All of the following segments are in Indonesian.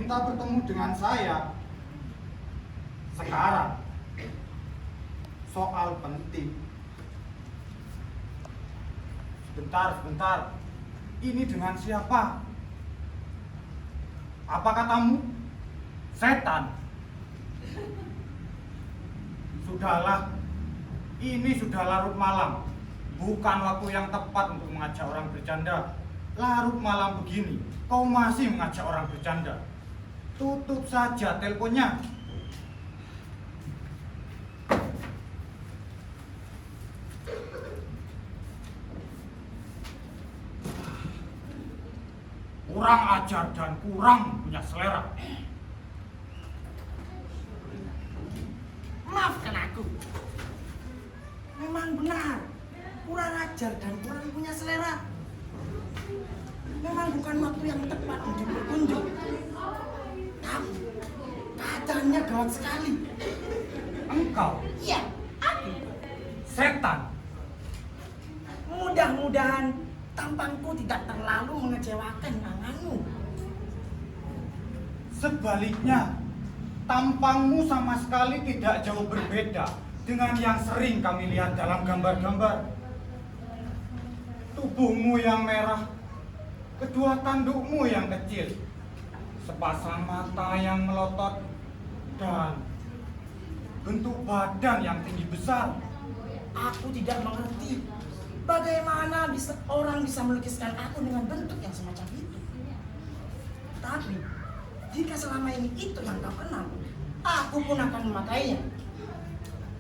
meminta bertemu dengan saya sekarang. Soal penting. Sebentar. Ini dengan siapa? Apa katamu? Setan. Sudahlah. Ini sudah larut malam. Bukan waktu yang tepat untuk mengajak orang bercanda. Larut malam begini, kau masih mengajak orang bercanda. Tutup saja teleponnya. Kurang ajar dan kurang punya selera. Maafkan aku. Memang benar, kurang ajar dan kurang punya selera. Memang bukan waktu yang tepat untuk berkunjung. Tapi keadaannya gawat sekali. Engkau? Iya, aku. Setan. Mudah-mudahan tampangku tidak terlalu mengecewakan manganmu. Sebaliknya, tampangmu sama sekali tidak jauh berbeda dengan yang sering kami lihat dalam gambar-gambar. Tubuhmu yang merah, kedua tandukmu yang kecil, sepasang mata yang melotot, dan bentuk badan yang tinggi besar. Aku tidak mengerti bagaimana orang bisa melukiskan aku dengan bentuk yang semacam itu. Tapi jika selama ini itu yang kau kenal, aku pun akan memakainya.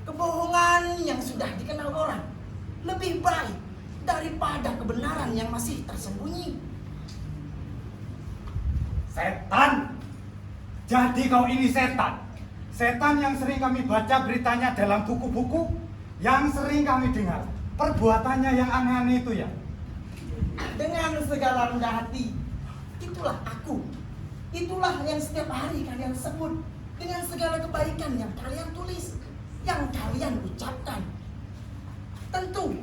Kebohongan yang sudah dikenal orang lebih baik daripada kebenaran yang masih tersembunyi. Setan. Jadi kau ini setan. Setan yang sering kami baca beritanya dalam buku-buku, yang sering kami dengar perbuatannya yang aneh-aneh itu ya. Dengan segala rendah hati, itulah aku. Itulah yang setiap hari kalian sebut. Dengan segala kebaikan yang kalian tulis, yang kalian ucapkan. Tentu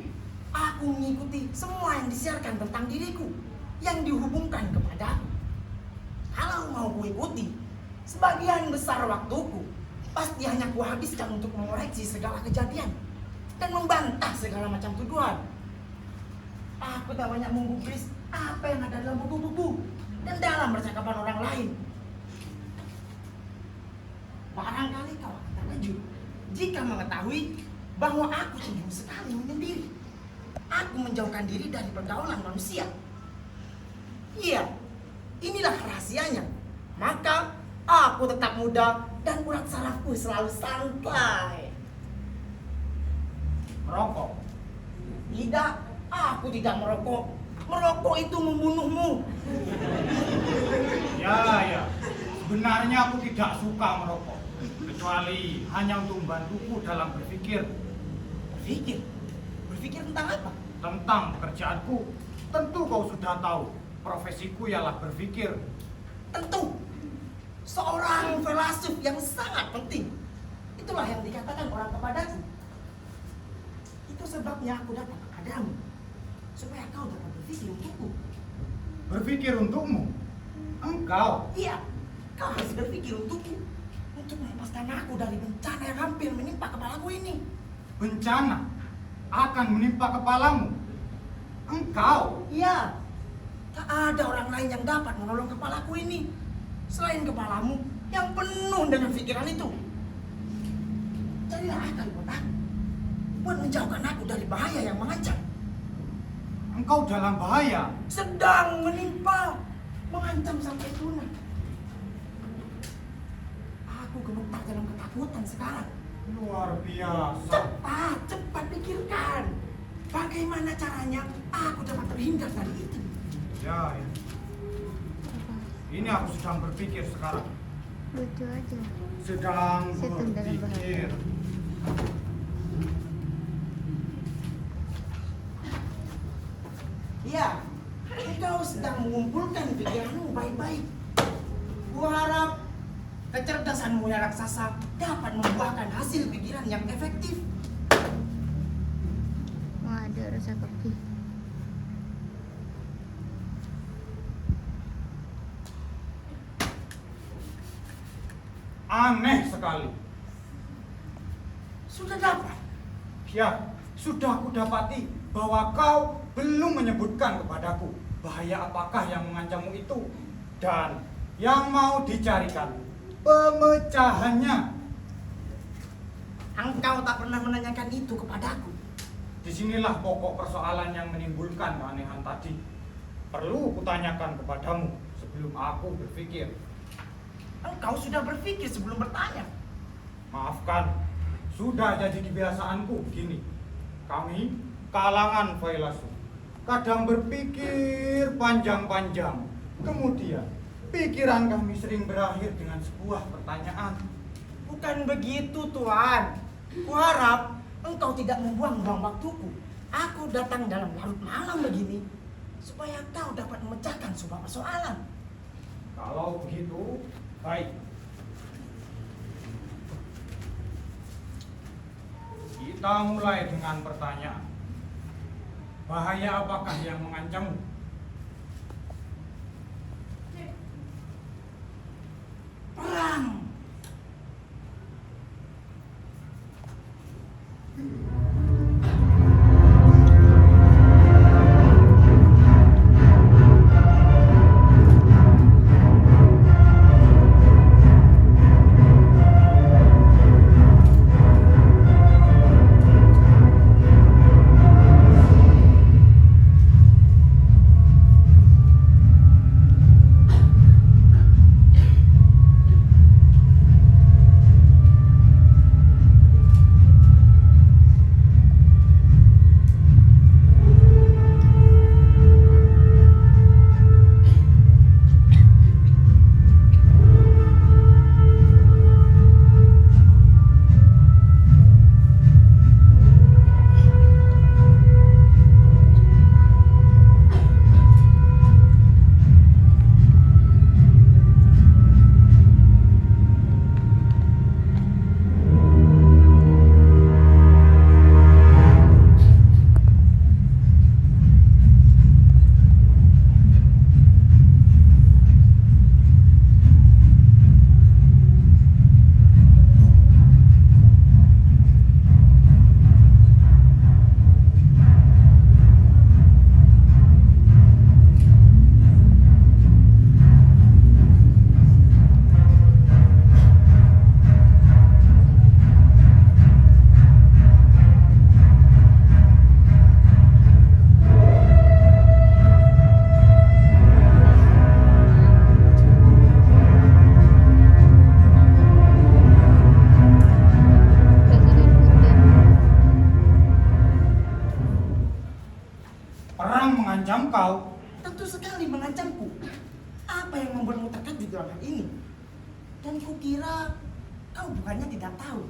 aku mengikuti semua yang disiarkan tentang diriku, yang dihubungkan kepadaku. Kalau mau kuikuti, sebagian besar waktuku pasti hanya kuhabiskan untuk mengoreksi segala kejadian dan membantah segala macam tuduhan. Aku tak banyak menggubris apa yang ada dalam buku-buku dan dalam percakapan orang lain. Barangkali kau akan terkejut jika mengetahui bahwa aku cenderung sekali menyendiri. Aku menjauhkan diri dari pergaulan manusia. Iya, inilah rahasianya. Maka aku tetap muda dan urat sarafku selalu santai. Merokok. Tidak, aku tidak merokok. Merokok itu membunuhmu. Ya. Sebenarnya aku tidak suka merokok, kecuali hanya untuk membantuku dalam berpikir. Berpikir? Berpikir tentang apa? Tentang pekerjaanku. Tentu kau sudah tahu, profesiku ialah berpikir. Tentu. Seorang filsuf yang sangat penting. Itulah yang dikatakan orang kepadaku. Itu sebabnya aku datang kepadamu, supaya kau dapat berpikir untukku. Berpikir untukmu? Engkau? Iya, kau harus berpikir untukku, untuk melepaskan aku dari bencana yang hampir menimpa kepalaku ini. Bencana akan menimpa kepalamu? Engkau? Iya, tak ada orang lain yang dapat menolong kepalaku ini selain kepalamu yang penuh dengan pikiran itu. Jadilah akal buat aku, buat menjauhkan aku dari bahaya yang mengancam. Engkau dalam bahaya? Sedang menimpa, mengancam sampai punah. Aku gemetar dalam ketakutan sekarang. Luar biasa. Cepat pikirkan. Bagaimana caranya aku dapat terhindar dari itu? Ya. Ini aku sedang berpikir sekarang. Lucu aja. Sedang Setan dalam berpikir. Iya, engkau sedang mengumpulkan pikiranmu baik-baik. Kuharap kecerdasanmu yang raksasa dapat membuahkan hasil pikiran yang efektif. Wah, ada rasa kopi. Aneh sekali. Sudah dapat? Ya, sudah aku dapati bahwa kau belum menyebutkan kepadaku bahaya apakah yang mengancammu itu dan yang mau dicarikan pemecahannya. Engkau tak pernah menanyakan itu kepadaku. Disinilah pokok persoalan yang menimbulkan keanehan tadi. Perlu kutanyakan kepadamu sebelum aku berpikir. Engkau sudah berpikir sebelum bertanya. Maafkan, sudah jadi kebiasaanku begini. Kami, kalangan Failasu, kadang berpikir panjang-panjang. Kemudian, pikiran kami sering berakhir dengan sebuah pertanyaan. Bukan begitu, Tuan. Kuharap engkau tidak membuang-buang waktuku. Aku datang dalam larut malam begini supaya kau dapat memecahkan sebuah persoalan. Kalau begitu, baik. Kita mulai dengan pertanyaan. Bahaya apakah yang mengancammu? Perang. Perang mengancam kau. Tentu sekali mengancamku. Apa yang membuatmu terkejut dalam hal ini? Dan kukira kau bukannya tidak tahu.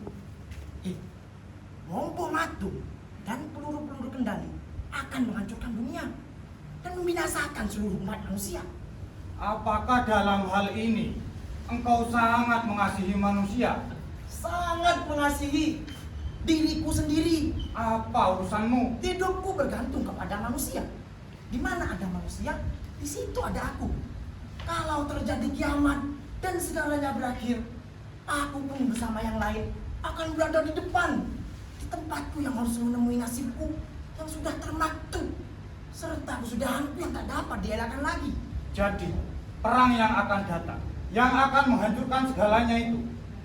Bom atom dan peluru-peluru kendali akan menghancurkan dunia dan membinasakan seluruh umat manusia. Apakah dalam hal ini engkau sangat mengasihi manusia? Sangat mengasihi diriku sendiri. Apa urusanmu? Hidupku bergantung kepada manusia. Di mana ada manusia, di situ ada aku. Kalau terjadi kiamat dan segalanya berakhir, aku pun bersama yang lain akan berada di depan, di tempatku yang harus menemui nasibku yang sudah termaktub, serta kesudahanku yang tak dapat dielakkan lagi. Jadi, perang yang akan datang, yang akan menghancurkan segalanya itu,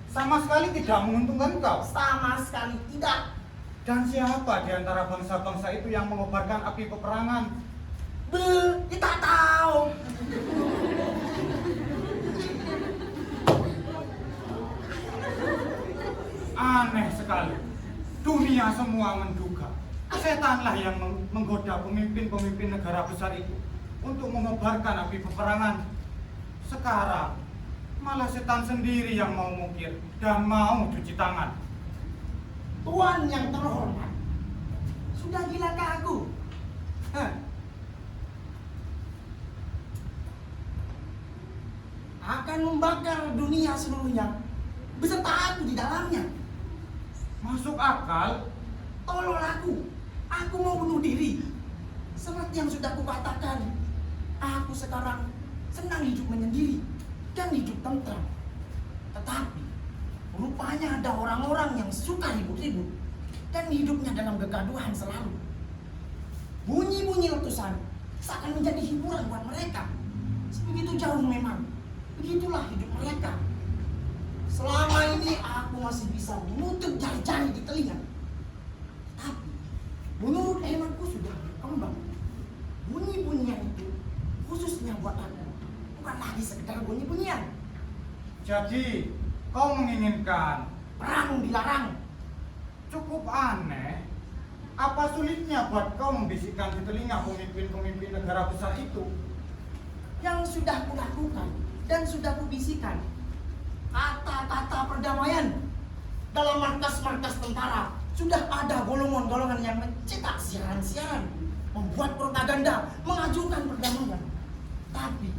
sama sekali tidak menguntungkan kau. Sama sekali tidak. Dan siapa di antara bangsa-bangsa itu yang mengobarkan api peperangan? Kita tahu. Aneh sekali. Dunia semua menduga setanlah yang menggoda pemimpin-pemimpin negara besar itu untuk mengobarkan api peperangan. Sekarang malah setan sendiri yang mau mungkir dan mau cuci tangan. Tuan yang terhormat, sudah gilakah aku? Akan membakar dunia seluruhnya beserta aku di dalamnya. Masuk akal? Tolong aku mau bunuh diri. Seperti yang sudah kukatakan, aku sekarang senang hidup menyendiri dan hidup tentram. Tetapi Rupanya ada orang-orang yang suka ribut-ribut dan hidupnya dalam kegaduhan selalu. Bunyi-bunyi letusan seakan menjadi hiburan buat mereka. Sebegitu jauh memang. Begitulah hidup mereka. Selama ini aku masih bisa menutup jari-jari di telinga. Tapi menurut hematku sudah berkembang. Bunyi-bunyian itu khususnya buat aku, bukan lagi sekedar bunyi-bunyian. Jadi, kau menginginkan Perang dilarang. cukup aneh. Apa sulitnya buat kau membisikkan di telinga pemimpin-pemimpin negara besar itu? Yang sudah kulakukan dan sudah kubisikan kata-kata perdamaian. Dalam markas-markas tentara sudah ada golongan-golongan yang mencetak siaran-siaran, membuat propaganda, mengajukan perdamaian. Tapi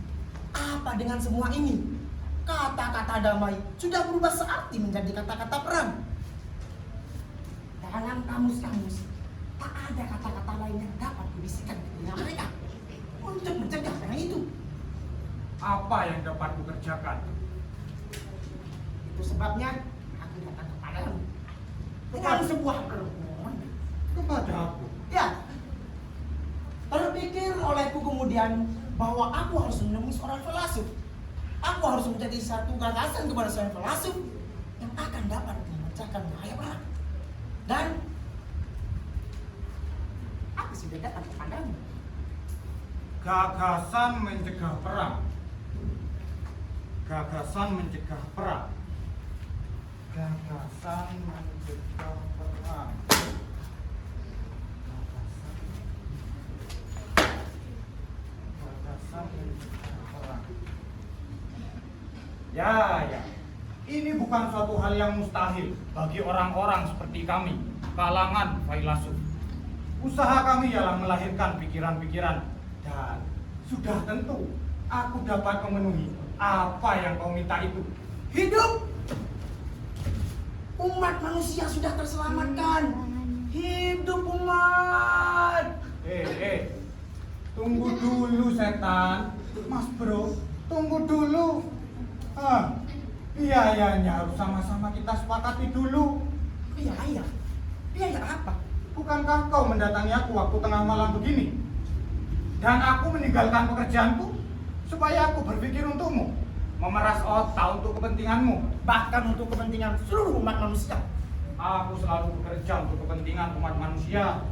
apa dengan semua ini? Kata-kata damai sudah berubah searti menjadi kata-kata perang. Dalam kamus-kamus tak ada kata-kata lain yang dapat kubisikkan ke telinga mereka untuk mencegah perang itu. Apa yang dapat kukerjakan? Itu sebabnya aku datang kepadamu dengan sebuah permohonan. Kepada aku. Ya, terpikir olehku kemudian bahwa aku harus menemui seorang filsuf. Aku harus menjadi satu gagasan kepada seorang filsuf yang akan dapat memecahkan bahaya perang. Dan aku sudah datang kepadamu. Gagasan mencegah perang. Gagasan mencegah perang. Gagasan mencegah perang. Gagasan mencegah perang. Ya. Ini bukan suatu hal yang mustahil bagi orang-orang seperti kami, kalangan filsuf. Usaha kami ialah melahirkan pikiran-pikiran dan sudah tentu aku dapat memenuhi apa yang kau minta itu. Hidup! Umat manusia sudah terselamatkan. Hidup umat! Tunggu dulu setan. Mas bro, tunggu dulu. Biayanya harus sama-sama kita sepakati dulu. Biaya? Biaya apa? Bukankah kau mendatangi aku waktu tengah malam begini? Dan aku meninggalkan pekerjaanku supaya aku berpikir untukmu, memeras otak untuk kepentinganmu, Bahkan untuk kepentingan seluruh umat manusia. Aku selalu bekerja untuk kepentingan umat manusia.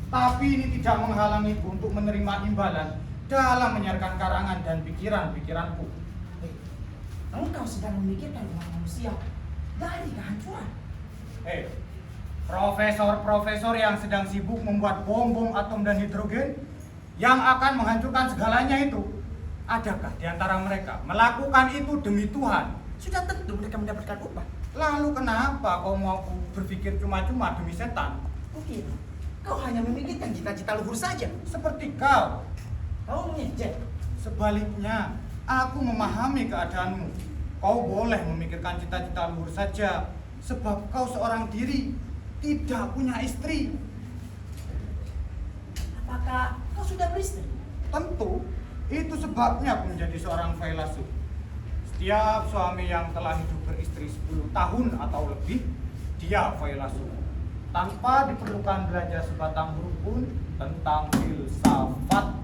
Tapi ini tidak menghalangiku untuk menerima imbalan dalam menyiarkan karangan dan pikiran-pikiranku. Engkau sedang memikirkan umat manusia dari kehancuran. Profesor-profesor yang sedang sibuk membuat bom-bom atom dan hidrogen yang akan menghancurkan segalanya itu, adakah di antara mereka melakukan itu demi Tuhan? Sudah tentu mereka mendapatkan upah. Lalu kenapa kau mau berpikir cuma-cuma demi setan? Mungkin kau hanya memikirkan cita-cita luhur saja. Seperti kau. Kau mengejek. Sebaliknya, aku memahami keadaanmu. Kau boleh memikirkan cita-cita luhur saja, sebab kau seorang diri, tidak punya istri. Apakah kau sudah beristri? Tentu, itu sebabnya aku menjadi seorang filsuf. Setiap suami yang telah hidup beristri 10 tahun atau lebih, dia filsuf. Tanpa diperlukan belajar sebatang huruf pun tentang filsafat.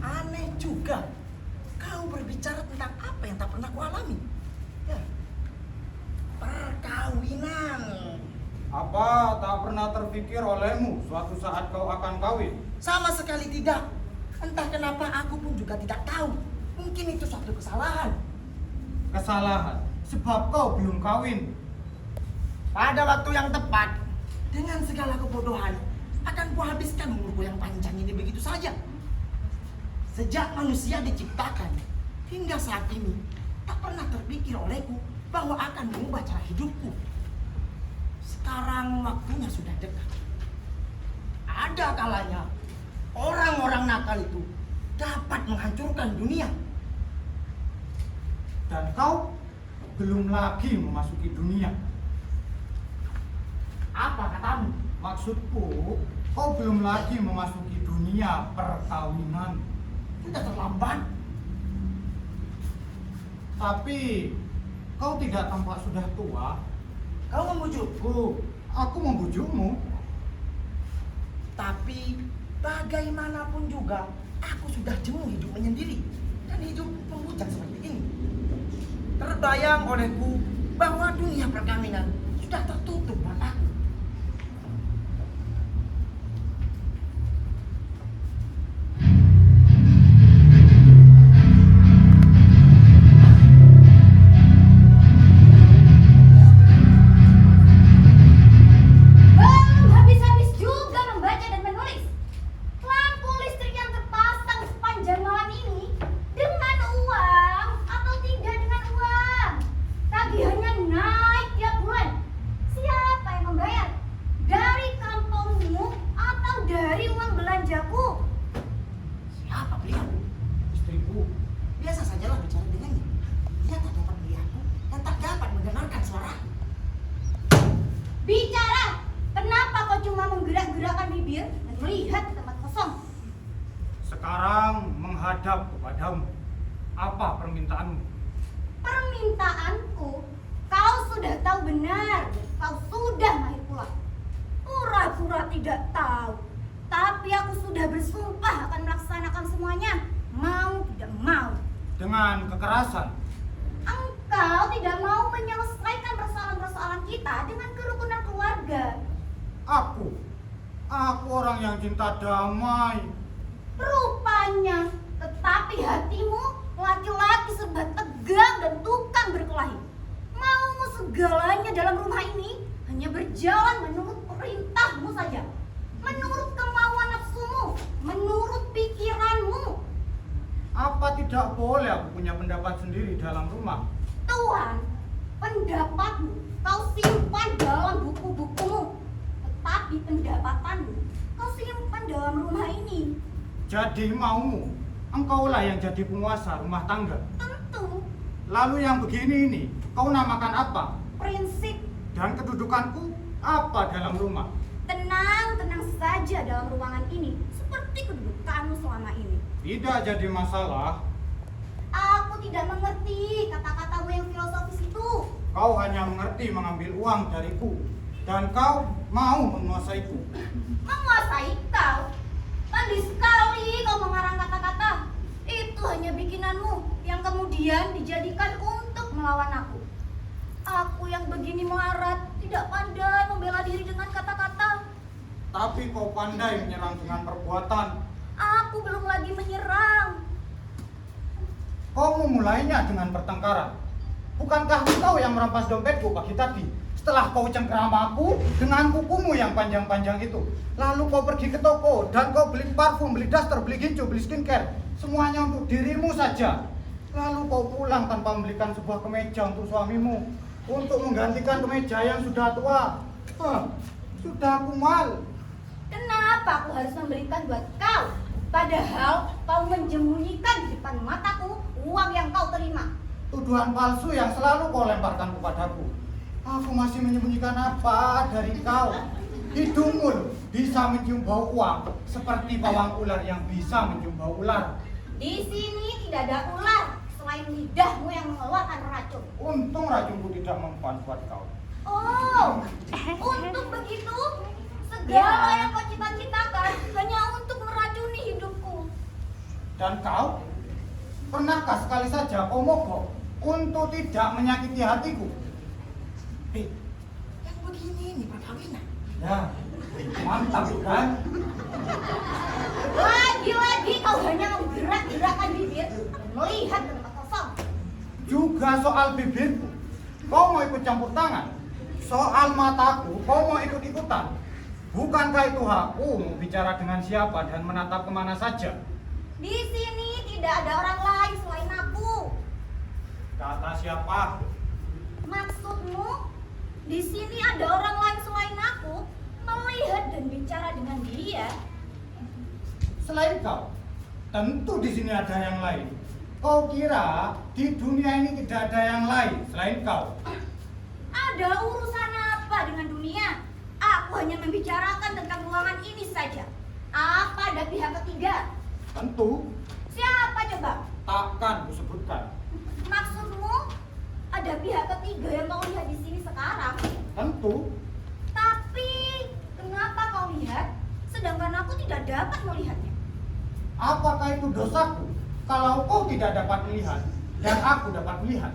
Aneh juga. Kau berbicara tentang apa yang tak pernah kualami. Ya. Perkawinan. Apa tak pernah terpikir olehmu suatu saat kau akan kawin? Sama sekali tidak. Entah kenapa aku pun juga tidak tahu. Mungkin itu suatu kesalahan. Kesalahan, sebab kau belum kawin. Pada waktu yang tepat, dengan segala kebodohan, akan kuhabiskan umurku yang panjang ini begitu saja. Sejak manusia diciptakan, hingga saat ini, tak pernah terpikir olehku bahwa akan mengubah cara hidupku. Sekarang waktunya sudah dekat. Ada kalanya, orang-orang nakal itu dapat menghancurkan dunia. Dan kau belum lagi memasuki dunia. Apa katamu? Maksudku, kau belum lagi memasuki dunia perkawinan. Sudah terlambat. Tapi Kau tidak tampak sudah tua. Kau membujukku, Aku membujukmu. tapi bagaimanapun juga aku sudah jemu hidup menyendiri dan hidup membujang seperti ini. Terbayang olehku bahwa dunia perkawinan sudah tertutup buat aku. Belum habis-habis juga membaca dan menulis. Lampu listrik yang terpasang sepanjang malam ini dengan uang atau tidak dengan uang. Tagihannya naik tiap bulan. Siapa yang membayar? Dari kantongmu atau dari uang belanjaku? Siapa beliau? Istriku. Biasa sajalah bicara dengannya. Dia tak dapat melihatku dan tak dapat mendengarkan suaraku. Bicara! Kenapa kau cuma menggerak-gerakkan bibir dan melihat ke tempat kosong? Sekarang menghadap kepadamu. Apa permintaanmu? Permintaanku, kau sudah tahu benar, kau sudah mahir pula. Pura-pura tidak tahu, tapi aku sudah bersumpah akan melaksanakan semuanya, mau tidak mau. Dengan kekerasan. Engkau tidak mau menyelesaikan persoalan-persoalan kita dengan kerukunan keluarga. Aku orang yang cinta damai. Rupanya, tetapi hatimu laki-laki serba tegang dan tukang berkelahi. Maumu segalanya dalam rumah ini hanya berjalan menurut perintahmu saja. Menurut kemauan nafsumu, menurut pikiranmu. Apa tidak boleh aku punya pendapat sendiri dalam rumah? Tuhan, pendapatmu kau simpan dalam buku-bukumu. Tetapi pendapatanmu kau simpan dalam rumah ini. Jadi maumu, engkaulah yang jadi penguasa rumah tangga. Tentu, Lalu yang begini ini, kau namakan apa? prinsip Dan kedudukanku apa dalam rumah? tenang-tenang saja dalam ruangan ini. Seperti kedudukanmu selama ini. Tidak jadi masalah. Aku tidak mengerti kata-katamu yang filosofis itu. Kau hanya mengerti mengambil uang dariku. Dan kau mau menguasaiku. Menguasai kau. Pandai sekali kau mengarang kata-kata. Itu hanya bikinanmu yang kemudian dijadikan untuk melawan aku. Aku yang begini melarat, tidak pandai membela diri dengan kata-kata. Tapi kau pandai menyerang dengan perbuatan. Aku belum lagi menyerang. Kau memulainya dengan pertengkaran. Bukankah kau yang merampas dompetku pagi tadi? Setelah kau cengkeram aku dengan kukumu yang panjang-panjang itu. Lalu kau pergi ke toko dan kau beli parfum, beli daster, beli gincu, beli skincare. Semuanya untuk dirimu saja. Lalu kau pulang tanpa membelikan sebuah kemeja untuk suamimu. Untuk menggantikan kemeja yang sudah tua. Sudah kumal. Kenapa aku harus memberikan buat kau? Padahal kau menyembunyikan di depan mataku uang yang kau terima. Tuduhan palsu yang selalu kau lemparkan kepadaku. Aku masih menyembunyikan apa dari kau? Hidungmu loh, bisa mencium bau uang seperti pawang ular yang bisa mencium bau ular. Di sini tidak ada ular selain lidahmu yang mengeluarkan racun. Untung racunku tidak mempan buat kau. Oh, untuk begitu segala yang kau cita-citakan hanya untuk meracuni hidupku. Dan kau? Pernahkah sekali saja kau mogok untuk tidak menyakiti hatiku? Yang begini ini perkawinan. Ya, mantap kan? Lagi-lagi kau hanya menggerak-gerakkan bibir dan melihat ke tempat kosong. Juga soal bibirku, kau mau ikut campur tangan? Soal mataku, kau mau ikut-ikutan? Bukankah itu hakku mau bicara dengan siapa dan menatap kemana saja? Di sini tidak ada orang lain selain aku. Kata siapa? Maksudmu? Di sini ada orang lain selain aku melihat dan bicara dengan dia. Selain kau, tentu di sini ada yang lain. Kau kira di dunia ini tidak ada yang lain selain kau? Ada urusan apa dengan dunia? Aku hanya membicarakan tentang ruangan ini saja. Apa ada pihak ketiga? Tentu Siapa coba? takkan kusebutkan. Maksudmu ada pihak ketiga yang kau lihat di sini sekarang. Tentu. Tapi kenapa kau lihat, sedangkan aku tidak dapat melihatnya? Apakah itu dosaku kalau kau tidak dapat melihat dan aku dapat melihat?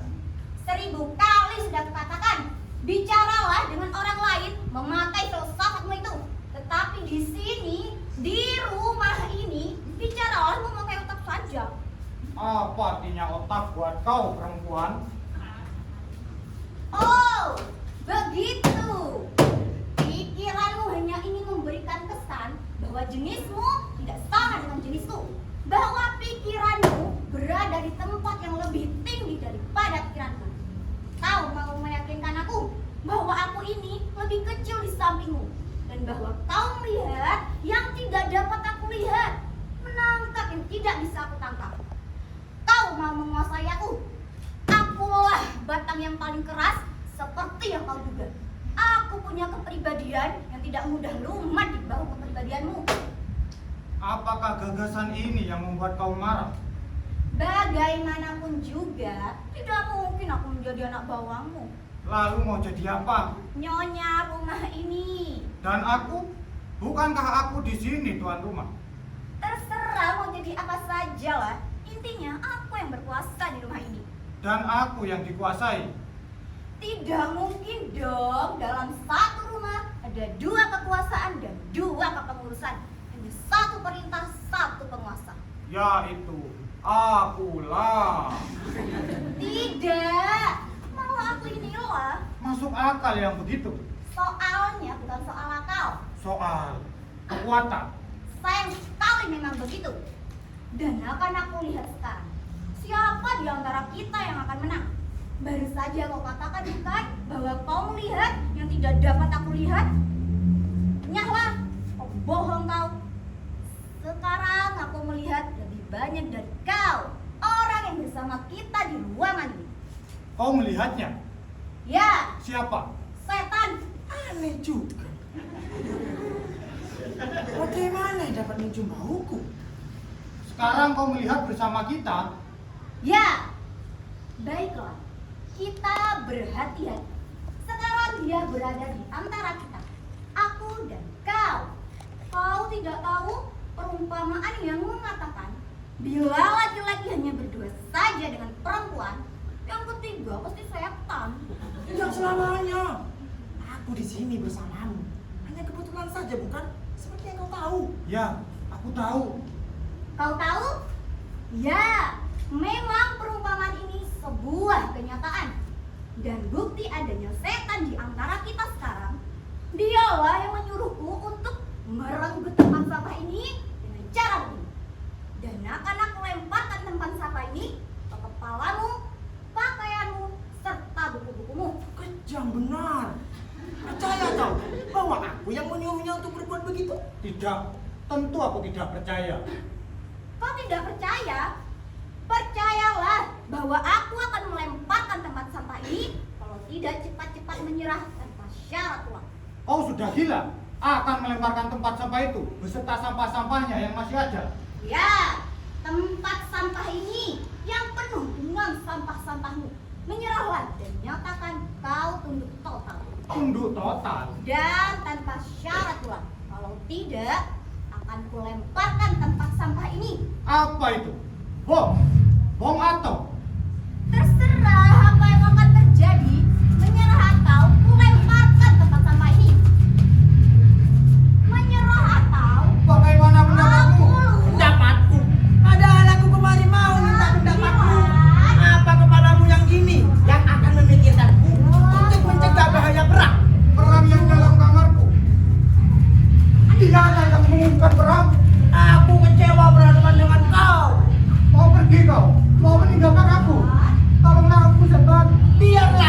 1000 kali sudah kukatakan, bicaralah dengan orang lain memakai filsafatmu itu. Tetapi di sini, di rumah ini, bicaralah memakai otak saja. Apa artinya otak buat kau perempuan? Oh, begitu. Pikiranmu hanya ingin memberikan kesan bahwa jenismu tidak sama dengan jenisku. Bahwa pikiranmu berada di tempat yang lebih tinggi daripada pikiranku. Kau mau meyakinkan aku bahwa aku ini lebih kecil di sampingmu. Dan bahwa kau melihat yang tidak dapat aku lihat. Menangkap yang tidak bisa aku tangkap. Kau mau menguasai aku. Akulah batang yang paling keras seperti yang kau duga. Aku punya kepribadian yang tidak mudah lumat di bawah kepribadianmu. Apakah gagasan ini yang membuat kau marah? Bagaimanapun juga, tidak mungkin aku menjadi anak bawangmu. Lalu mau jadi apa? Nyonya rumah ini. Dan aku? Bukankah aku di sini tuan rumah? Terserah mau jadi apa saja lah. Intinya aku yang berkuasa di rumah ini. Dan aku yang dikuasai. Tidak mungkin dong dalam satu rumah ada 2 kekuasaan dan 2 kepengurusan. Hanya 1 perintah, 1 penguasa. Yaitu akulah. Tidak, mau aku inilah. Masuk akal yang begitu. Soalnya bukan soal akal. Soal kekuatan. Sayang sekali memang begitu. Dan akan aku lihat sekarang, siapa di antara kita yang akan menang. Baru saja kau katakan bukan bahwa kau melihat yang tidak dapat aku lihat. Nyahlah, kau bohong kau. Sekarang aku melihat lebih banyak dari kau, orang yang bersama kita di ruangan ini. Kau melihatnya? Ya, Siapa? setan. Aneh juga. Bagaimana dapat mencium bauku? Sekarang kau melihat bersama kita. Ya, baiklah. Kita berhati-hati. Sekarang dia berada di antara kita, aku dan kau. Kau tidak tahu perumpamaan yang mengatakan bila laki-laki hanya berdua saja dengan perempuan, yang ketiga pasti setan. Tidak selamanya. Aku di sini bersamamu. Hanya kebetulan saja, bukan? Seperti yang kau tahu. Ya, aku tahu. Kau tahu? Ya, memang perumpamaan ini sebuah kenyataan. Dan bukti adanya setan di antara kita sekarang, dialah yang menyuruhku untuk merenggut tempat sampah ini dengan cara begini. Dan akan aku lemparkan tempat sampah ini ke kepalamu, pakaianmu, serta buku-bukumu. Kejam benar. Percaya kau bahwa aku yang menyuruhnya untuk berbuat begitu? Tidak, tentu aku tidak percaya. Kau tidak percaya? Percayalah bahwa aku akan melemparkan tempat sampah ini kalau tidak cepat-cepat menyerah tanpa syarat uang. Kau sudah gila? Akan melemparkan tempat sampah itu beserta sampah-sampahnya yang masih ada. Ya, tempat sampah ini yang penuh dengan sampah-sampahmu. Menyerahlah dan nyatakan kau tunduk total. Tunduk total. Dan tanpa syarat uang. Kalau tidak, akan kulemparkan tempat sampah ini. Apa itu? Bom? Bom atau? Terserah apa yang akan terjadi. Menyerah atau kulemparkan tempat sampah ini. Menyerah atau Bagaimana pendapatmu? Pendapatku? Padahal aku kemarin mau minta pendapatmu. Apa kepadamu yang ini yang akan memikirkanku untuk mencegah bahaya perang? Perang yang dalam kamarku. Diana yang mengumumkan perang. Aku kecewa berhadapan dengan kau. Mau pergi kau? Mau meninggalkan aku? Tolonglah aku setan. Biarlah